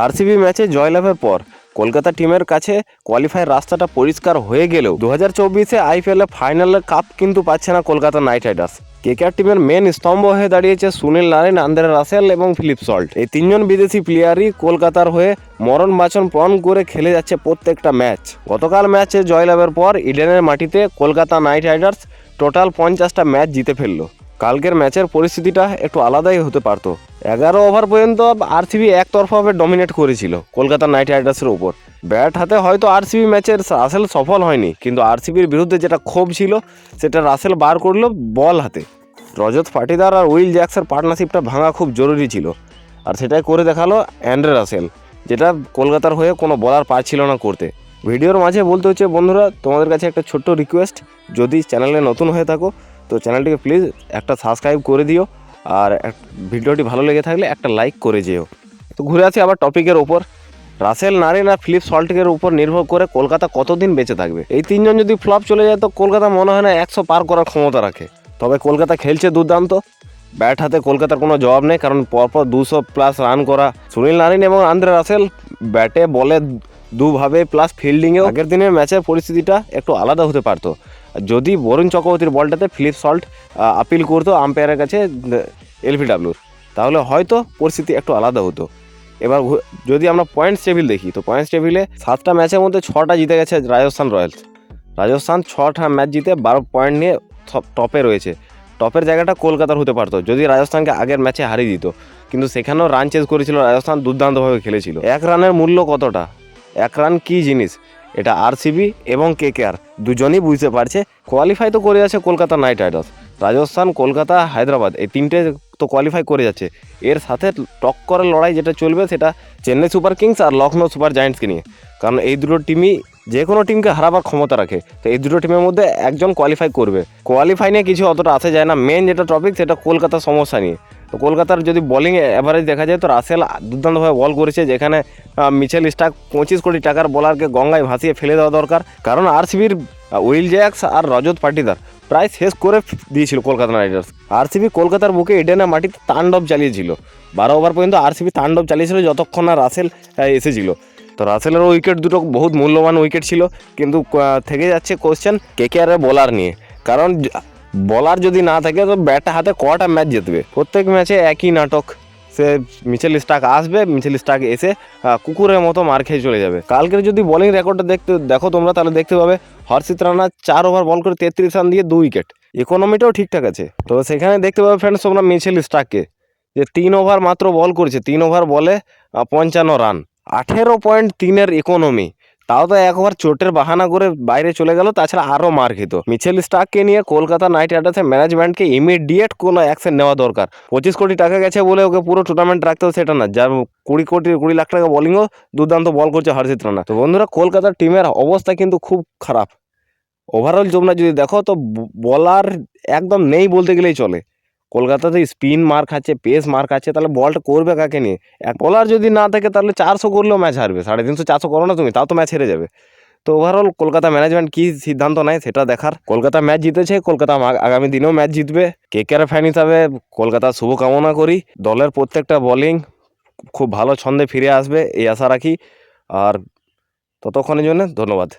RCB ম্যাচে জয়লাভের পর কলকাতা টিমের কাছে কোয়ালিফায়ার রাস্তাটা পরিষ্কার হয়ে গেলেও 2024-এ আইপিএলে ফাইনালের কাপ কিন্তু পাচ্ছে না কলকাতা নাইট রাইডার্স। কেকেআর টিমের মেন স্তম্ভ হয়ে দাঁড়িয়েছে সুনীল নারিন, আন্দ্রে রাসেল এবং ফিলিপ সল্ট। এই তিনজন বিদেশি প্লেয়ারই কলকাতার হয়ে মরণ বাঁচন পণ করে খেলে যাচ্ছে প্রত্যেকটা ম্যাচ। গতকাল ম্যাচে জয়লাভের পর ইডেনের মাটিতে কলকাতা নাইট রাইডার্স টোটাল 50টা ম্যাচ জিতে ফেললো। কালকের ম্যাচের পরিস্থিতিটা একটু আলাদাই হতে পারতো। 11 ওভার পর্যন্ত আরসিবি একতরফাভাবে ডমিনেট করেছিল কলকাতা নাইট রাইডার্সের উপর। ব্যাট হাতে হয়তো আরসিবি ম্যাচের রাসেল সফল হয়নি, কিন্তু আরসিবির বিরুদ্ধে যেটা ক্ষোভ ছিল সেটা রাসেল বার করলো বল হাতে। রজত পাটিদার আর উইল জ্যাক্সের পার্টনারশিপটা ভাঙা খুব জরুরি ছিল, আর সেটাই করে দেখালো অ্যান্ড্রে রাসেল, যেটা কলকাতার হয়ে কোনো বলার পারছিল না করতে। ভিডিওর মাঝে বলতে হচ্ছে বন্ধুরা, তোমাদের কাছে একটা ছোট্ট রিকোয়েস্ট, যদি চ্যানেলে নতুন হয়ে থাকো তো চ্যানেলটিকে প্লিজ একটা সাবস্ক্রাইব করে দিও, আর ভিডিওটি ভালো লেগে থাকলে একটা লাইক করে যেও। তো ঘুরে আসি আবার টপিকের ওপর। রাসেল, নারিন আর ফিলিপ সল্টের উপর নির্ভর করে কলকাতা কতদিন বেঁচে থাকবে। এই তিনজন যদি ফ্লপ চলে যায় তো কলকাতা মনে হয় না 100 পার করার ক্ষমতা রাখে। তবে কলকাতা খেলছে দুর্দান্ত। ব্যাট হাতে কলকাতার কোনো জবাব নেই, কারণ পরপর 200+ রান করা সুনীল নারিন এবং আন্দ্রে রাসেল ব্যাটে বলে দুভাবে প্লাস ফিল্ডিংয়েও আগের দিনের ম্যাচের পরিস্থিতিটা একটু আলাদা হতে পারতো। যদি বরুণ চক্রবর্তীর বলটাতে ফিলিপ সল্ট আপিল করতো আম্পায়ারের কাছে এলবিডব্লিউর, তাহলে হয়তো পরিস্থিতি একটু আলাদা হতো। এবার যদি আমরা পয়েন্টস টেবিল দেখি তো পয়েন্টস টেবিলে 7টা ম্যাচের মধ্যে 6টা জিতে গেছে রাজস্থান রয়্যালস। রাজস্থান 6টা ম্যাচ জিতে 12 পয়েন্ট নিয়ে টপে রয়েছে। টপের জায়গাটা কলকাতার হতে পারতো যদি রাজস্থানকে আগের ম্যাচে হারিয়ে দিত, কিন্তু সেখানেও রান চেজ করেছিল রাজস্থান, দুর্দান্তভাবে খেলেছিল। 1 রানের মূল্য কতটা, 1 রান কী জিনিস, এটা আরসিবি এবং কেকেআর দুজনই বুঝতে পারছে। কোয়ালিফাই তো করে যাচ্ছে কলকাতা নাইট রাইডার্স, রাজস্থান, কলকাতা, হায়দ্রাবাদ, এই তিনটে তো কোয়ালিফাই করে যাচ্ছে। এর সাথে টক্করের লড়াই যেটা চলবে সেটা চেন্নাই সুপার কিংস আর লখনৌ সুপার জায়ান্টসকে নিয়ে, কারণ এই দুটো টিমই যে কোনো টিমকে হারাবার ক্ষমতা রাখে। তো এই দুটো টিমের মধ্যে একজন কোয়ালিফাই করবে। কোয়ালিফাই নিয়ে কিছু অতটা আসে যায় না, মেন যেটা টপিক সেটা কলকাতার সমস্যা নিয়ে। তো কলকাতার যদি বোলিং অ্যাভারেজ দেখা যায় তো রাসেল দুর্দান্তভাবে বল করেছে, যেখানে মিচেল স্টার্ক 25 কোটি টাকার বলারকে গঙ্গায় ভাসিয়ে ফেলে দেওয়া দরকার। কারণ আরসিবির উইল জ্যাক্স আর রজত পাটিদার প্রায় শেষ করে দিয়েছিল কলকাতা নাইট রাইডার্স। আরসিবি কলকাতার বুকে ইডেনের মাটিতে তাণ্ডব চালিয়েছিল। 12 ওভার পর্যন্ত আরসিবি তাণ্ডব চালিয়েছিল যতক্ষণ না রাসেল এসেছিল। তো রাসেলেরও উইকেট দুটো বহুত মূল্যবান উইকেট ছিল, কিন্তু থেকে যাচ্ছে কোশ্চেন কেকেআরের বোলার নিয়ে। কারণ বলার যদি না থাকে তো ব্যাটটা হাতে কটা ম্যাচ জিতবে। প্রত্যেক ম্যাচে একই নাটক, সে মিচেল স্টার্ক আসবে, মিচেল স্টার্ক এসে কুকুরের মতো মার খেয়ে চলে যাবে। কালকের যদি বোলিং রেকর্ডটা দেখো তোমরা, তাহলে দেখতে পাবে হর্ষিত রানা 4 ওভার বল করে 33 রান দিয়ে 2 উইকেট। ইকোনমিটাও ঠিকঠাক আছে। তো সেখানে দেখতে পাবে ফ্রেন্ডস তোমরা মিচেল স্টার্ককে, যে 3 ওভার মাত্র বল করেছে, 3 ওভার বলে 55 রান, 18.3-এর ইকোনমি। তাও তো 1 ওভার চোটের বাহানা করে বাইরে চলে গেল, তাছাড়া আরও মার খেত। মিচেল স্টার্ককে নিয়ে কলকাতা নাইট রাইডার্সের ম্যানেজমেন্টকে ইমিডিয়েট কোনো অ্যাকশন নেওয়া দরকার। 25 কোটি টাকা গেছে বলে ওকে পুরো টুর্নামেন্ট রাখতে হবে সেটা না, যার 20 লাখ টাকা বোলিংও দুর্দান্ত বল করছে হর্ষিত রানা। তো বন্ধুরা, কলকাতার টিমের অবস্থা কিন্তু খুব খারাপ। ওভারঅল তোমরা যদি দেখো তো বলার একদম নেই বলতে গেলেই চলে। কলকাতাতে স্পিন মার খাচ্ছে, পেস মার খাচ্ছে, তাহলে বলটা করবে কাকে নিয়ে? এক বলার যদি না থাকে তাহলে 400 করলেও ম্যাচ হারবে। 350, 400 করো না তুমি, তাও তো ম্যাচ হেরে যাবে। তো ওভারঅল কলকাতা ম্যানেজমেন্ট কী সিদ্ধান্ত নেয় সেটা দেখার। কলকাতা ম্যাচ জিতেছে, কলকাতা আগামী দিনেও ম্যাচ জিতবে। কেকেআর ফ্যান হিসাবে কলকাতার শুভকামনা করি। দলের প্রত্যেকটা বোলিং খুব ভালো ছন্দে ফিরে আসবে এই আশা রাখি। আর ততক্ষণের জন্য ধন্যবাদ।